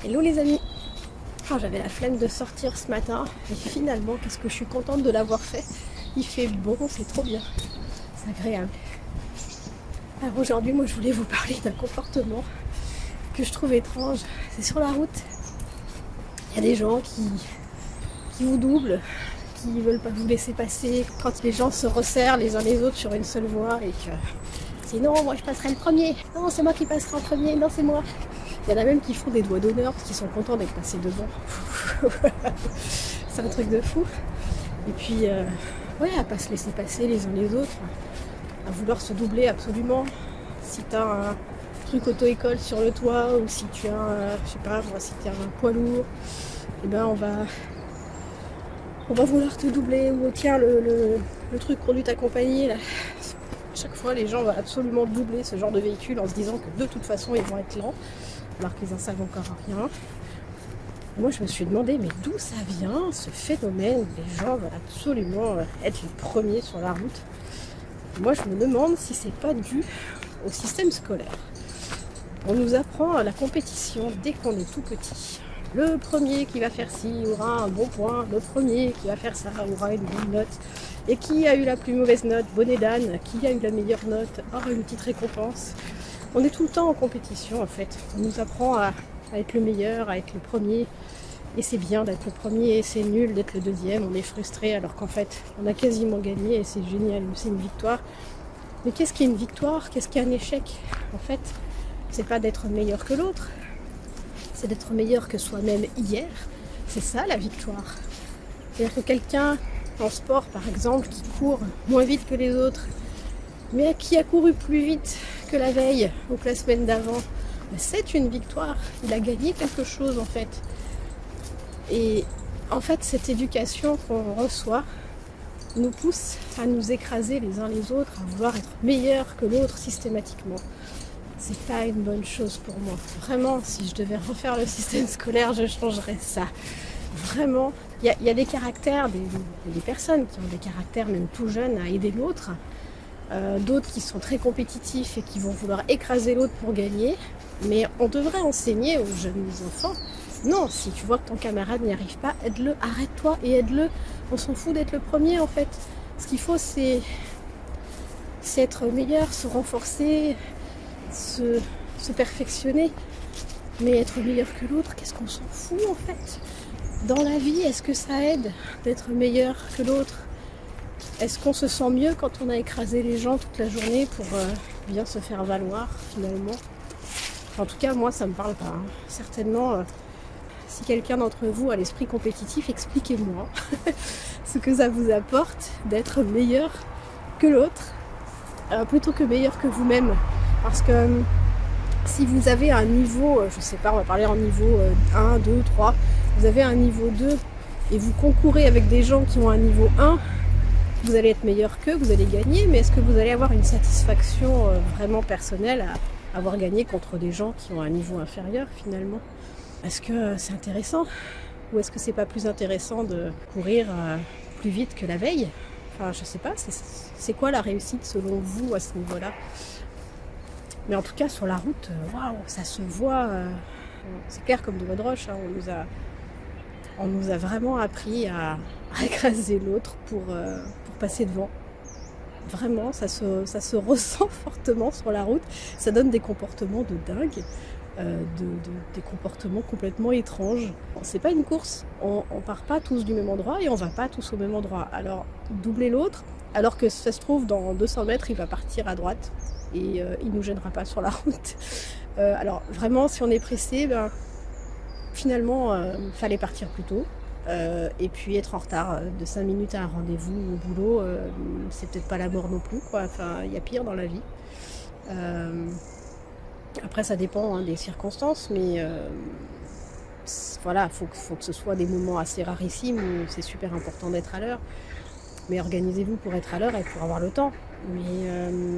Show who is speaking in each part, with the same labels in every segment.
Speaker 1: Hello les amis. J'avais la flemme de sortir ce matin et finalement qu'est-ce que je suis contente de l'avoir fait. Il fait bon, c'est trop bien, c'est agréable. Alors aujourd'hui moi je voulais vous parler d'un comportement que je trouve étrange. C'est sur la route, il y a des gens qui vous doublent, qui veulent pas vous laisser passer quand les gens se resserrent les uns les autres sur une seule voie et que sinon moi je passerai le premier, non c'est moi qui passerai en premier, non c'est moi. Il y en a même qui font des doigts d'honneur parce qu'ils sont contents d'être passés devant. C'est un truc de fou. Et puis, à pas se laisser passer les uns les autres, à vouloir se doubler absolument. Si tu as un truc auto-école sur le toit ou si tu as, je sais pas, si tu as un poids lourd, eh ben on va vouloir te doubler. Ou tiens, le truc conduite accompagnée, là. Chaque fois, les gens vont absolument doubler ce genre de véhicule en se disant que de toute façon, ils vont être lents. Alors qu'ils n'en savent encore rien. Moi, je me suis demandé, mais d'où ça vient, ce phénomène où les gens veulent absolument être les premiers sur la route. Moi, je me demande si c'est pas dû au système scolaire. On nous apprend à la compétition dès qu'on est tout petit. Le premier qui va faire ci aura un bon point, le premier qui va faire ça aura une bonne note. Et qui a eu la plus mauvaise note, bonnet d'âne, qui a eu la meilleure note, aura une petite récompense. On est tout le temps en compétition en fait. On nous apprend à être le meilleur, à être le premier. Et c'est bien d'être le premier et c'est nul d'être le deuxième. On est frustré alors qu'en fait on a quasiment gagné et c'est génial, c'est une victoire. Mais qu'est-ce qu'est une victoire? Qu'est-ce qu'est un échec? En fait, c'est pas d'être meilleur que l'autre. C'est d'être meilleur que soi-même hier. C'est ça la victoire. C'est-à-dire que quelqu'un en sport par exemple qui court moins vite que les autres, mais qui a couru plus vite que la veille ou que la semaine d'avant, c'est une victoire. Il a gagné quelque chose en fait. Et en fait, cette éducation qu'on reçoit nous pousse à nous écraser les uns les autres, à vouloir être meilleurs que l'autre systématiquement. C'est pas une bonne chose pour moi. Vraiment, si je devais refaire le système scolaire, je changerais ça. Vraiment, il y a des caractères, des personnes qui ont des caractères même tout jeunes à aider l'autre. D'autres qui sont très compétitifs et qui vont vouloir écraser l'autre pour gagner. Mais on devrait enseigner aux jeunes enfants, non, si tu vois que ton camarade n'y arrive pas, aide-le, arrête-toi et aide-le. On s'en fout d'être le premier en fait. Ce qu'il faut c'est être meilleur, se renforcer, se perfectionner. Mais être meilleur que l'autre, qu'est-ce qu'on s'en fout en fait? Dans la vie, est-ce que ça aide d'être meilleur que l'autre? Est-ce qu'on se sent mieux quand on a écrasé les gens toute la journée pour bien se faire valoir finalement? En tout cas, moi, ça me parle pas. Hein. Certainement, si quelqu'un d'entre vous a l'esprit compétitif, expliquez-moi ce que ça vous apporte d'être meilleur que l'autre, plutôt que meilleur que vous-même. Parce que si vous avez un niveau, je sais pas, on va parler en niveau 1, 2, 3, vous avez un niveau 2 et vous concourez avec des gens qui ont un niveau 1, vous allez être meilleur qu'eux, vous allez gagner, mais est-ce que vous allez avoir une satisfaction vraiment personnelle à avoir gagné contre des gens qui ont un niveau inférieur finalement? Est-ce que c'est intéressant? Ou est-ce que c'est pas plus intéressant de courir plus vite que la veille? Enfin, je sais pas, c'est quoi la réussite selon vous à ce niveau-là? Mais en tout cas, sur la route, waouh, ça se voit, c'est clair comme de l'eau de roche, hein, on nous a vraiment appris à écraser l'autre pour passer devant. Vraiment, ça se ressent fortement sur la route. Ça donne des comportements de dingue, des comportements complètement étranges. C'est pas une course, on part pas tous du même endroit et on va pas tous au même endroit. Alors, doubler l'autre, alors que ça se trouve, dans 200 mètres, il va partir à droite et il nous gênera pas sur la route. Alors, vraiment, si on est pressé, finalement, fallait partir plus tôt. Et puis être en retard de 5 minutes à un rendez-vous au boulot, c'est peut-être pas la mort non plus, quoi. Enfin, il y a pire dans la vie. Après, ça dépend des circonstances, mais voilà, faut que ce soit des moments assez rarissimes où c'est super important d'être à l'heure. Mais organisez-vous pour être à l'heure et pour avoir le temps. Mais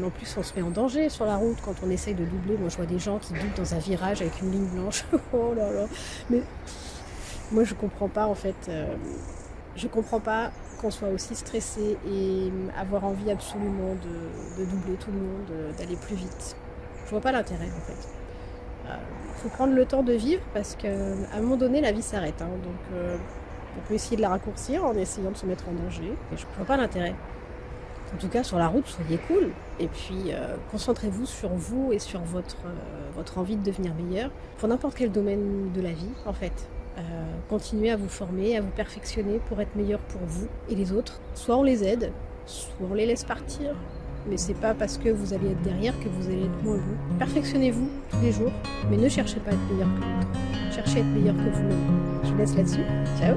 Speaker 1: en plus, on se met en danger sur la route quand on essaye de doubler. Moi, je vois des gens qui doublent dans un virage avec une ligne blanche. Oh là là. Mais moi, je comprends pas en fait. Je comprends pas qu'on soit aussi stressé et avoir envie absolument de doubler tout le monde, d'aller plus vite. Je vois pas l'intérêt en fait. faut prendre le temps de vivre parce qu'à un moment donné, la vie s'arrête. Hein. Donc, on peut essayer de la raccourcir en essayant de se mettre en danger. Et je ne vois pas l'intérêt. En tout cas, sur la route, soyez cool. Et puis, concentrez-vous sur vous et sur votre envie de devenir meilleur. Pour n'importe quel domaine de la vie, en fait. Continuez à vous former, à vous perfectionner pour être meilleur pour vous et les autres. Soit on les aide, soit on les laisse partir. Mais c'est pas parce que vous allez être derrière que vous allez être moins bon. Perfectionnez-vous tous les jours, mais ne cherchez pas à être meilleur que l'autre. Cherchez à être meilleur que vous-même. Je vous laisse là-dessus. Ciao!